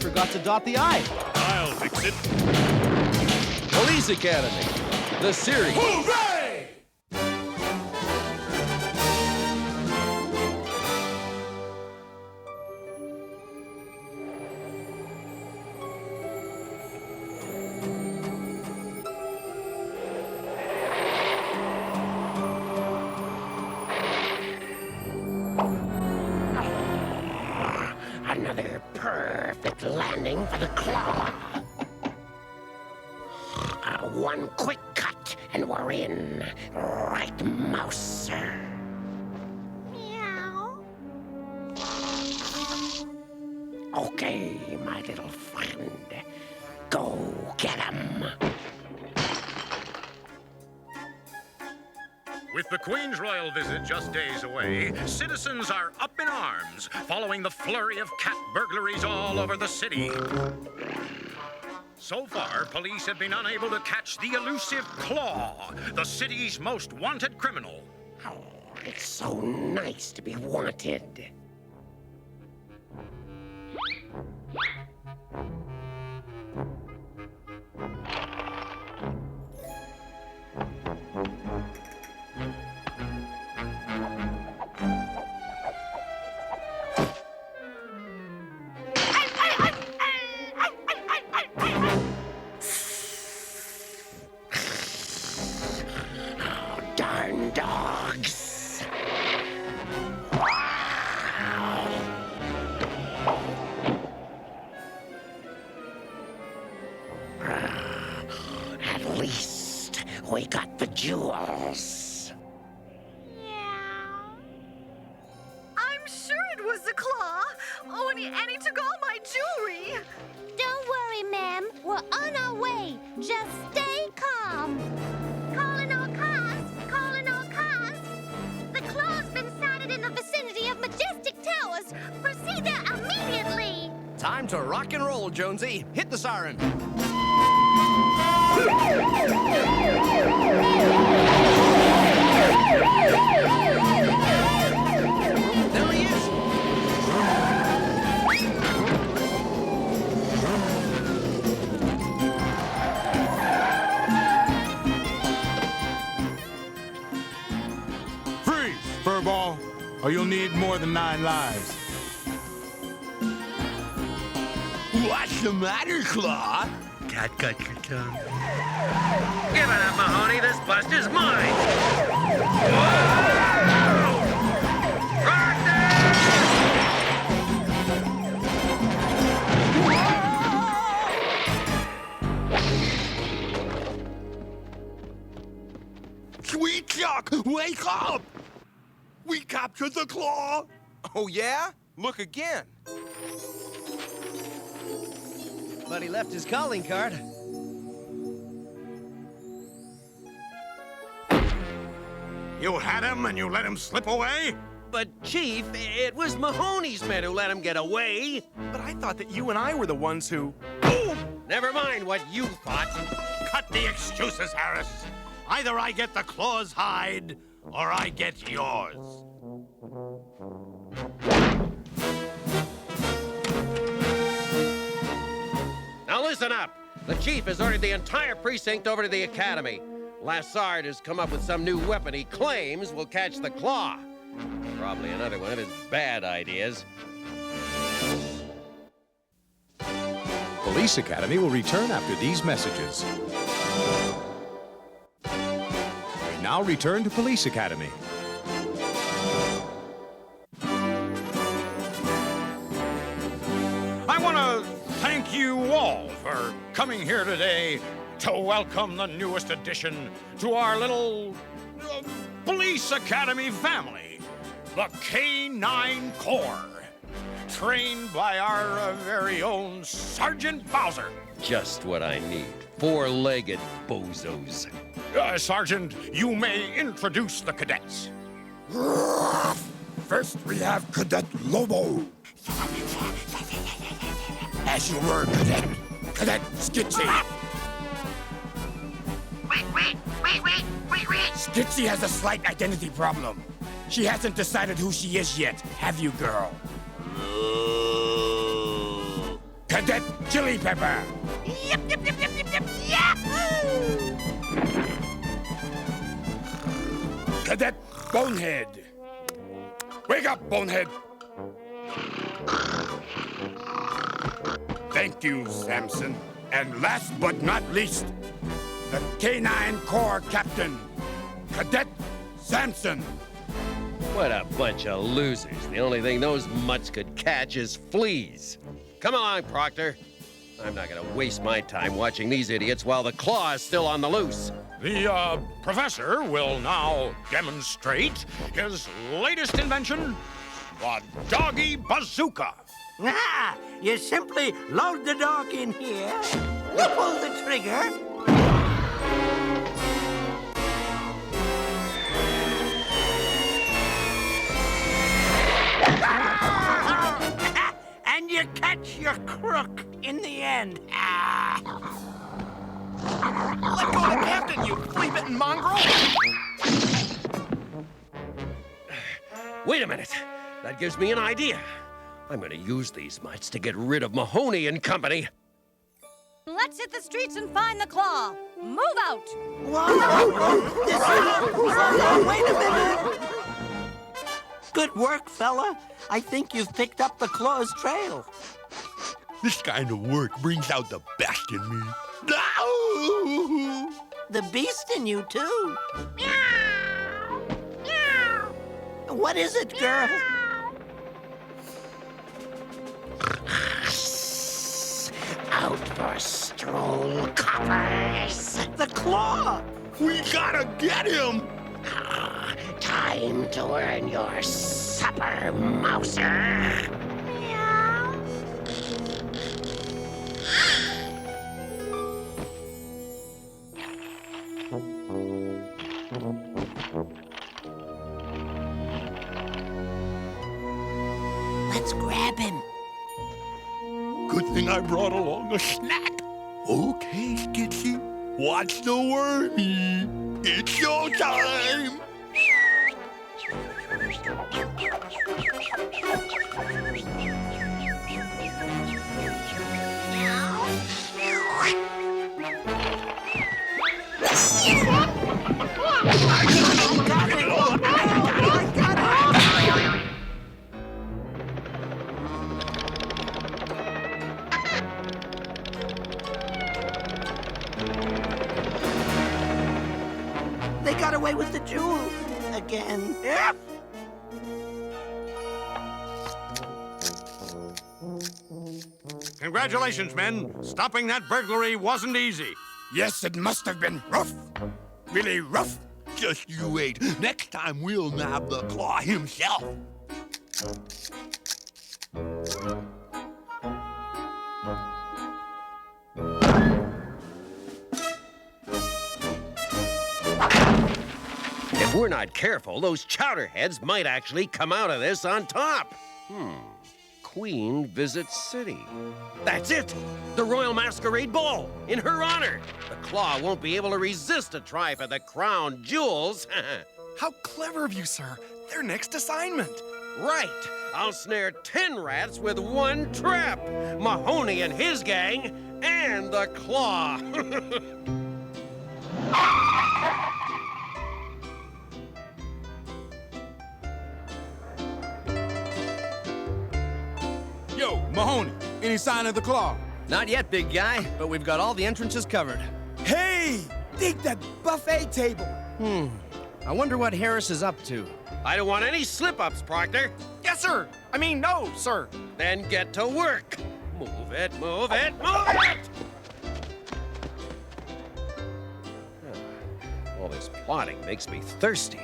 forgot to dot the I. I'll fix it. Police Academy, the series. Hooray! Another perfect landing for the claw. One quick cut and we're in. Right, mouse? Meow. Okay, my little friend. Go get him. With the Queen's royal visit just days away, citizens are up in arms, following the flurry of cat burglaries all over the city. So far, police have been unable to catch the elusive Claw, the city's most wanted criminal. Oh, it's so nice to be wanted. Darn dogs! At least we got the jewels. I'm sure it was the claw. Oh, and he took all my jewelry. Don't worry, ma'am. We're on our way. Just stay calm. Calling all cars. Calling all cars. The claw's been sighted in the vicinity of Majestic Towers. Proceed there immediately. Time to rock and roll, Jonesy. Hit the siren. There he is. Freeze, Furball, or you'll need more than 9 lives. What's the matter, Claw? Cat got your tongue. Give it up, Mahoney. This buster's mine. Sweet Chuck, wake up! We captured the Claw! Oh, yeah? Look again. But he left his calling card. You had him and you let him slip away? But, Chief, it was Mahoney's men who let him get away. But I thought that you and I were the ones who... Never mind what you thought. Cut the excuses, Harris. Either I get the Claw's hide, or I get yours. Now listen up. The Chief has ordered the entire precinct over to the Academy. Lassard has come up with some new weapon he claims will catch the Claw. Probably another one of his bad ideas. Police Academy will return after these messages. We now return to Police Academy. I want to thank you all for coming here today to welcome the newest addition to our little Police Academy family, the K9 Corps, trained by our very own Sergeant Bowser. Just what I need. Four-legged bozos. Sergeant, you may introduce the cadets. First, we have Cadet Lobo. As you were, Cadet. Cadet Skitsy. Wait. Skitsy has a slight identity problem. She hasn't decided who she is yet, have you, girl? Cadet Chili Pepper. Yep, yep, yep, yep, yep, yep, yahoo! Cadet Bonehead. Wake up, Bonehead. Thank you, Samson. And last but not least, the K9 Corps Captain, Cadet Samson. What a bunch of losers. The only thing those mutts could catch is fleas. Come along, Proctor. I'm not gonna waste my time watching these idiots while the claw is still on the loose. The professor will now demonstrate his latest invention, the doggy bazooka. Ah, you simply load the dog in here, you pull the trigger, and you catch your crook in the end. Let go of the captain, you flea-bitten mongrel! Wait a minute. That gives me an idea. I'm gonna use these mutts to get rid of Mahoney and company. Let's hit the streets and find the claw. Move out. Whoa! Wait a minute! Good work, fella. I think you've picked up the claw's trail. This kind of work brings out the best in me. The beast in you, too. Meow. Meow. What is it, girl? Out for stroll, coppers. The claw! We gotta get him! Time to earn your supper, Mouser. Meow. Let's grab him. Good thing I brought along a snack. Okay, Skitsy, watch the wormy. It's showtime! They got away with the jewel again. Congratulations, men. Stopping that burglary wasn't easy. Yes, it must have been rough. Really rough. Just you wait. Next time we'll nab the claw himself. If we're not careful, those chowderheads might actually come out of this on top. Queen visits city. That's it! The Royal Masquerade Ball, in her honor. The claw won't be able to resist a try for the crown jewels. How clever of you, sir. Their next assignment. Right! I'll snare 10 rats with one trap. Mahoney and his gang, and the claw. Yo, Mahoney, any sign of the claw? Not yet, big guy, but we've got all the entrances covered. Hey, dig that buffet table. I wonder what Harris is up to. I don't want any slip-ups, Proctor. Yes, sir. I mean, no, sir. Then get to work. Move it, move it, move it! All this plotting makes me thirsty.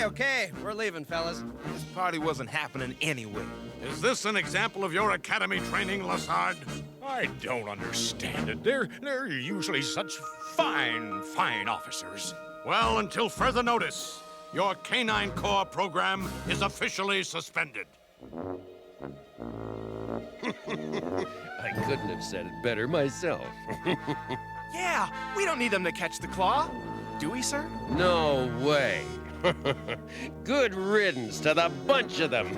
Okay, we're leaving, fellas. This party wasn't happening anyway. Is this an example of your academy training, Lassard? I don't understand it. They're usually such fine officers. Well, until further notice, your Canine Corps program is officially suspended. I couldn't have said it better myself. Yeah, we don't need them to catch the claw. Do we, sir? No way. Good riddance to the bunch of them.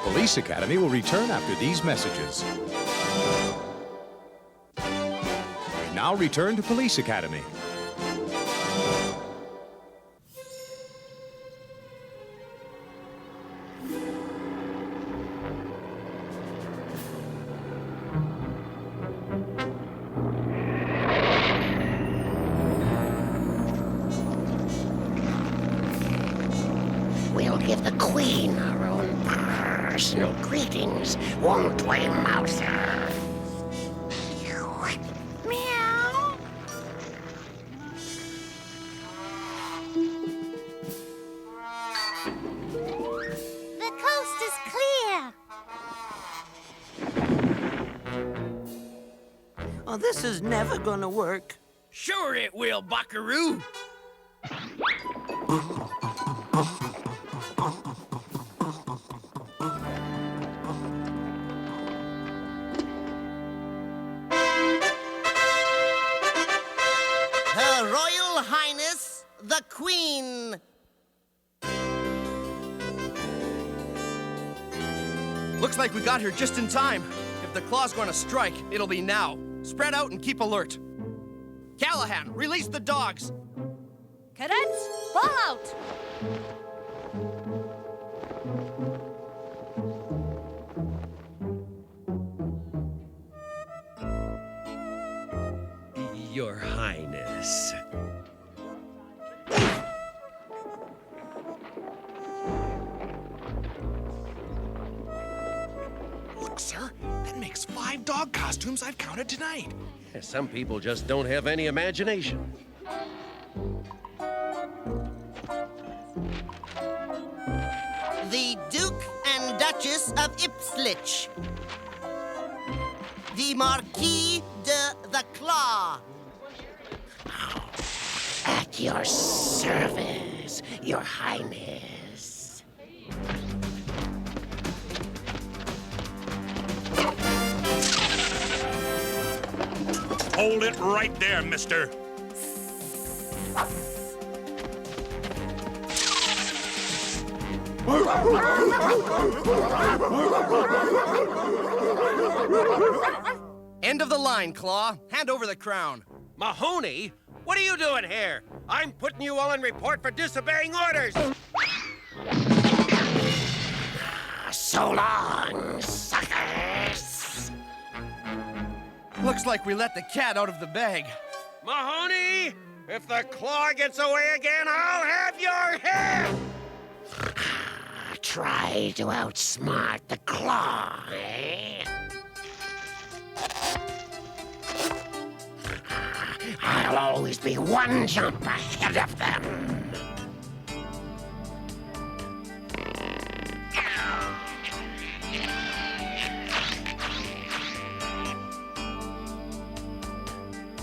Police Academy will return after these messages. We now return to Police Academy. We'll give the Queen our own personal greetings, won't we, Mouser? Meow. The coast is clear. Oh, this is never gonna work. Sure it will, buckaroo. Her Royal Highness, the Queen. Looks like we got here just in time. If the claw's going to strike, it'll be now. Spread out and keep alert. Callahan, release the dogs. Cadets, fall out. Your Highness. Look, sir, that makes 5 dog costumes I've counted tonight. Some people just don't have any imagination. The Duke and Duchess of Ipswich. The Marquis de the Claw. At your service, Your Highness. Hold it right there, mister. End of the line, Claw. Hand over the crown. Mahoney? What are you doing here? I'm putting you all in report for disobeying orders. So long, suckers. Looks like we let the cat out of the bag. Mahoney, if the claw gets away again, I'll have your head! Try to outsmart the claw, eh? I'll always be one jump ahead of them.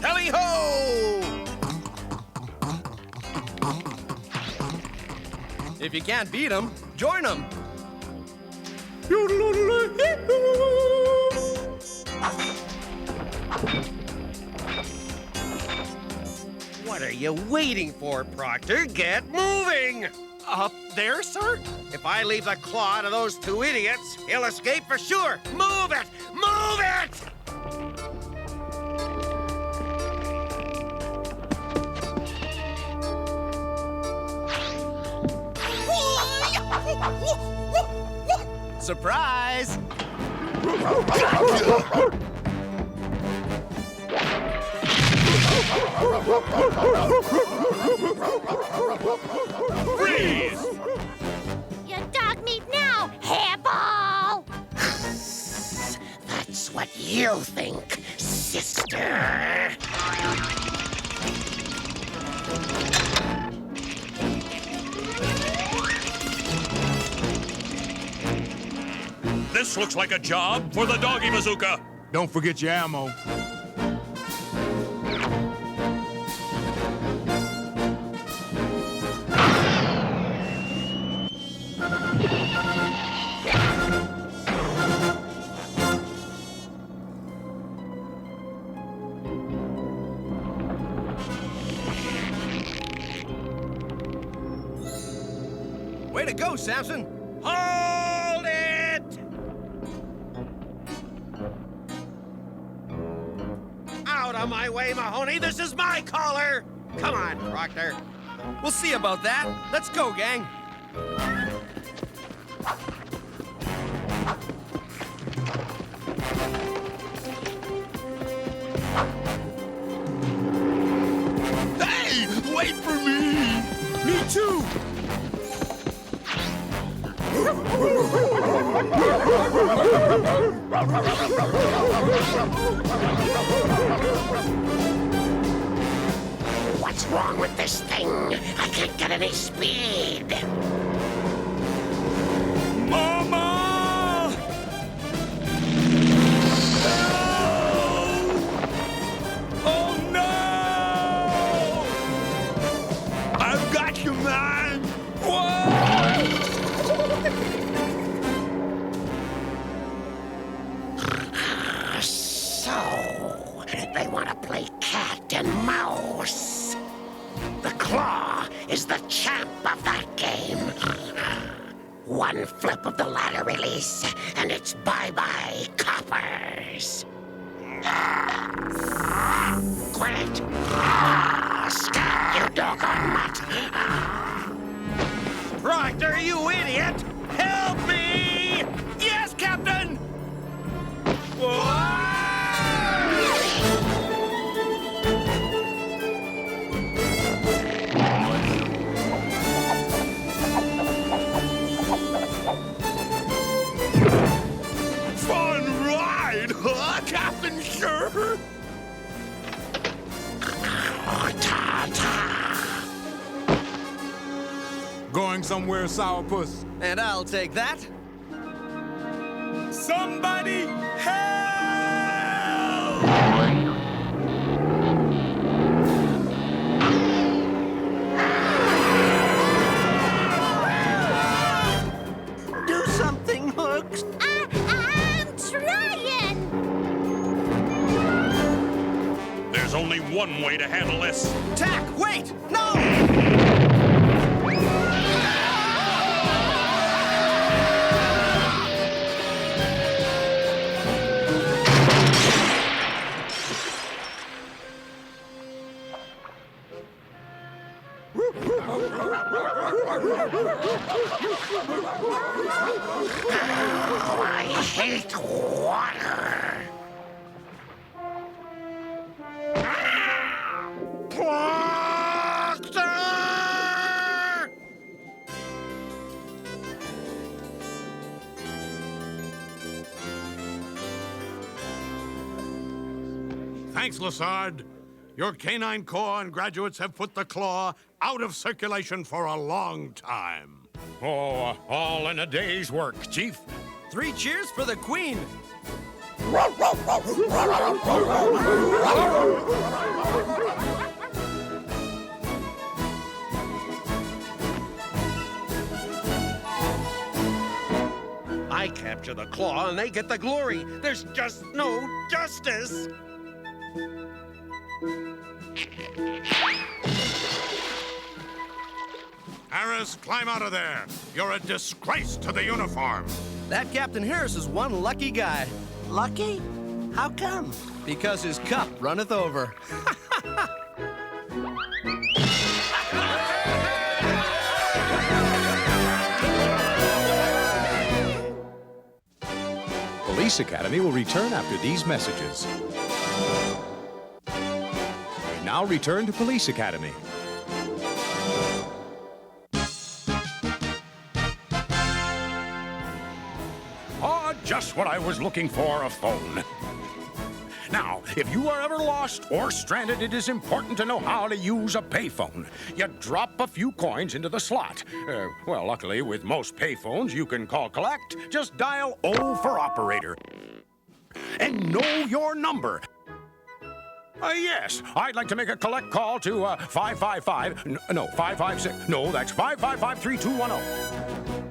Tally-ho! If you can't beat them, join them. What are you waiting for, Proctor? Get moving! Up there, sir? If I leave the claw to those two idiots, he'll escape for sure. Move it! Surprise! Freeze! Your dog meat now, hairball! That's what you think, sister. This looks like a job for the doggy bazooka. Don't forget your ammo. Way to go, Samson! Hold it! Out of my way, Mahoney! This is my collar! Come on, Proctor. We'll see about that. Let's go, gang. Hey, wait for me! Me too! What's wrong with this thing? I can't get any speed. Mama! Oh no! I've got you, man! So, they want to play cat and mouse. The Claw is the champ of that game. One flip of the ladder release, and it's bye-bye, coppers. Quit! Scat, you doggone mutt! Proctor, you idiot! Help me! Yes, Captain! Fun ride, huh, Captain Sure? Going somewhere, sourpuss? And I'll take that. Somebody help! Do something, Hooks. I'm trying! There's only one way to handle this. Tack, wait! No! I hate water. Proctor! Thanks, Lassard. Your canine corps and graduates have put the Claw out of circulation for a long time. Oh, all in a day's work, Chief. 3 cheers for the Queen! I capture the Claw and they get the glory. There's just no justice. Harris, climb out of there. You're a disgrace to the uniform. That Captain Harris is one lucky guy. Lucky? How come? Because his cup runneth over. Police Academy will return after these messages. We now return to Police Academy. Oh, just what I was looking for, a phone. Now, if you are ever lost or stranded, it is important to know how to use a payphone. You drop a few coins into the slot. Well, luckily, with most payphones, you can call collect. Just dial O for operator. And know your number. Yes, I'd like to make a collect call to 555. No, 556. No, that's 555-3210.